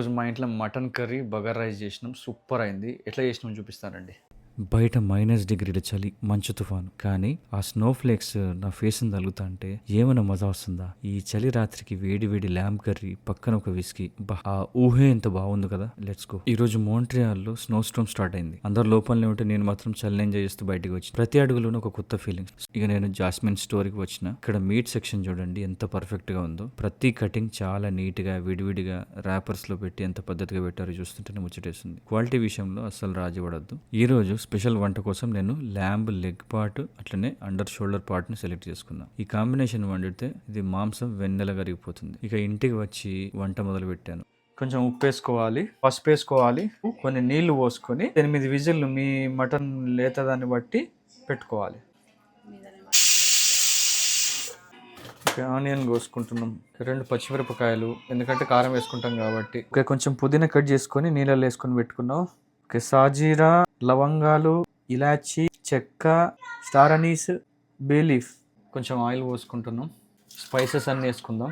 రోజు మా ఇంట్లో మటన్ కర్రీ, బగారా రైస్ చేసినాం. సూపర్ అయింది. ఎట్లా చేసినాం చూపిస్తానండి. బయట -డిగ్రీల చలి, మంచు తుఫాను. కానీ ఆ స్నో ఫ్లేక్స్ నా ఫేస్ని తగులుతా అంటే ఏమైనా మజా వస్తుందా? ఈ చలి రాత్రికి వేడి వేడి ల్యాంబ్ కర్రీ, పక్కన ఒక విస్కీ. ఆ ఊహే ఎంత బాగుంది కదా. Let's go. ఈ రోజు మోంట్రియాల్లో స్నో స్టోమ్ స్టార్ట్ అయింది. అందరు లోపలనే ఉంటే నేను మాత్రం చల్లని ఎంజాయ్ చేస్తూ బయటికి వచ్చి ప్రతి అడుగులోనూ ఒక కొత్త ఫీలింగ్. ఇక నేను జాస్మిన్ స్టోర్కి వచ్చిన. ఇక్కడ మీట్ సెక్షన్ చూడండి ఎంత పర్ఫెక్ట్ గా ఉందో. ప్రతి కటింగ్ చాలా నీట్ గా విడివిడిగా ర్యాపర్స్ లో పెట్టి ఎంత పద్ధతిగా పెట్టారో చూస్తుంటేనే ముచ్చటేస్తుంది. క్వాలిటీ విషయంలో అస్సలు రాజీ పడద్దు. ఈ రోజు స్పెషల్ వంట కోసం నేను ల్యాంబ్ లెగ్ పార్ట్ అట్లనే అండర్ షోల్డర్ పార్ట్ ని సెలెక్ట్ చేసుకున్నా. ఈ కాంబినేషన్ వండితే ఇది మాంసం వెన్నెల కరిగిపోతుంది. ఇక ఇంటికి వచ్చి వంట మొదలు పెట్టాను. కొంచెం ఉప్పు వేసుకోవాలి, పసుపు వేసుకోవాలి, కొన్ని నీళ్లు పోసుకొని 8 విజిల్లు మీ మటన్ లేతదాన్ని బట్టి పెట్టుకోవాలి. ఆనియన్ కోసుకుంటున్నాం, 2 పచ్చిమిరపకాయలు, ఎందుకంటే కారం వేసుకుంటాం కాబట్టి. కొంచెం పుదీనా కట్ చేసుకొని నీళ్ళలో వేసుకొని పెట్టుకున్నాం. సాజీరా, లవంగాలు, ఇలాచి, చెక్క, స్టార్ అనీస్, బే లీఫ్. కొంచెం ఆయిల్ పోసుకుంటున్నాం. స్పైసెస్ అన్నీ వేసుకుందాం.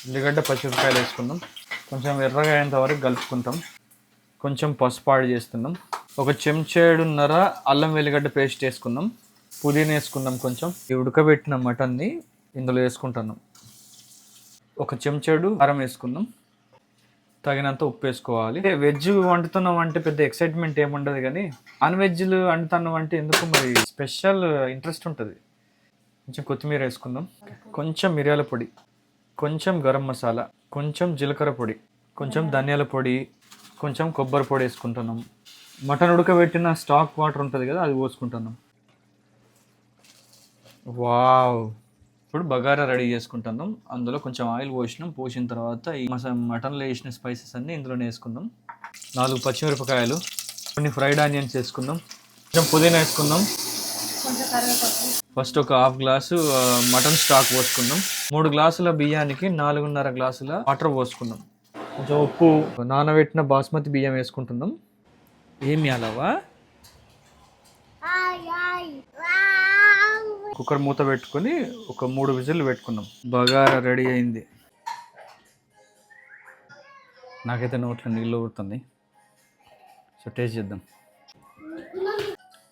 ఉల్లిగడ్డ, పచ్చిమిరపకాయలు వేసుకుందాం. కొంచెం ఎర్రగా అయ్యేంత వరకు కలుపుకుంటాం. కొంచెం పసుపు యాడ్ చేస్తున్నాం. ఒక చెంచాడున్నర అల్లం వెల్లిగడ్డ పేస్ట్ వేసుకుందాం. పుదీనా వేసుకుందాం. కొంచెం ఈ ఉడకబెట్టిన మటన్ని ఇందులో వేసుకుంటున్నాం. ఒక చెంచాడు కారం వేసుకుందాం. తగినంత ఉప్పు వేసుకోవాలి. వెజ్ వండుతున్నాం అంటే పెద్ద ఎక్సైట్మెంట్ ఏముండదు, కానీ నాన్ వెజ్లు వండుతున్నాం అంటే ఎందుకు మరి స్పెషల్ ఇంట్రెస్ట్ ఉంటుంది. కొంచెం కొత్తిమీర వేసుకుందాం. కొంచెం మిరియాల పొడి, కొంచెం గరం మసాలా, కొంచెం జీలకర్ర పొడి, కొంచెం ధనియాల పొడి, కొంచెం కొబ్బరి పొడి వేసుకుంటున్నాం. మటన్ ఉడకబెట్టిన స్టాక్ వాటర్ ఉంటుంది కదా, అది పోసుకుంటున్నాం. వావ్! ఇప్పుడు బగారా రెడీ చేసుకుంటున్నాం. అందులో కొంచెం ఆయిల్ పోసిన తర్వాత ఈ మటన్లో వేసిన స్పైసెస్ అన్నీ ఇందులోనే వేసుకుందాం. 4 పచ్చిమిరపకాయలు, కొన్ని ఫ్రైడ్ ఆనియన్స్ వేసుకుందాం. కొంచెం పుదీనా వేసుకుందాం. ఫస్ట్ ఒక ½ గ్లాసు మటన్ స్టాక్ పోసుకుందాం. 3 గ్లాసుల బియ్యానికి 4.5 గ్లాసుల వాటర్ పోసుకుందాం. కొంచెం ఉప్పు, నానబెట్టిన బాస్మతి బియ్యం వేసుకుంటున్నాం. ఏమి అలావా కుక్కర్ మూత పెట్టుకొని ఒక 3 విజిల్లు పెట్టుకున్నాం. బగారా రెడీ అయింది. నాకైతే నోట్లో నీళ్ళు ఊరుతుంది. సో టేస్ట్ చేద్దాం.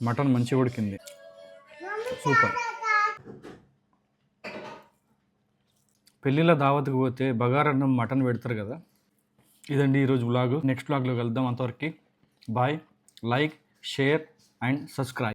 మటన్ మంచిగా ఉడికింది, సూపర్. పెళ్ళిళ్ళ దావత్కి పోతే బగారన్నం మటన్ పెడతారు కదా. ఇదండి ఈరోజు వ్లాగ్. నెక్స్ట్ వ్లాగ్లో కలుద్దాం. అంతవరకు bye. Like, share and subscribe.